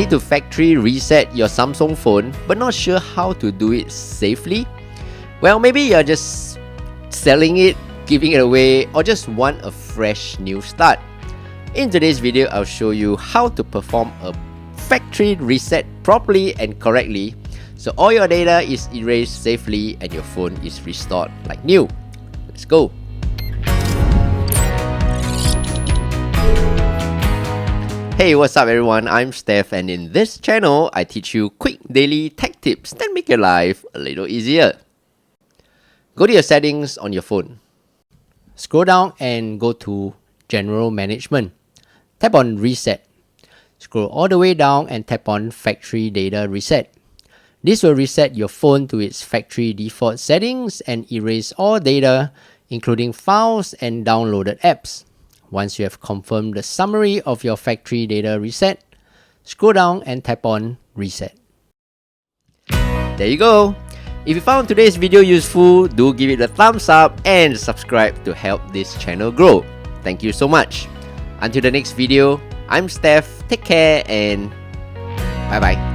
Need to factory reset your Samsung phone but not sure how to do it safely? Well, maybe you're just selling it, giving it away, or just want a fresh new start. In today's video, I'll show you how to perform a factory reset properly and correctly so all your data is erased safely and your phone is restored like new. Let's go! Hey, what's up everyone? I'm Steph, and in this channel, I teach you quick daily tech tips that make your life a little easier. Go to your settings on your phone. Scroll down and go to General Management. Tap on Reset. Scroll all the way down and tap on Factory Data Reset. This will reset your phone to its factory default settings and erase all data, including files and downloaded apps. Once you have confirmed the summary of your factory data reset, scroll down and tap on Reset. There you go! If you found today's video useful, do give it a thumbs up and subscribe to help this channel grow. Thank you so much. Until the next video, I'm Steph, take care and bye bye.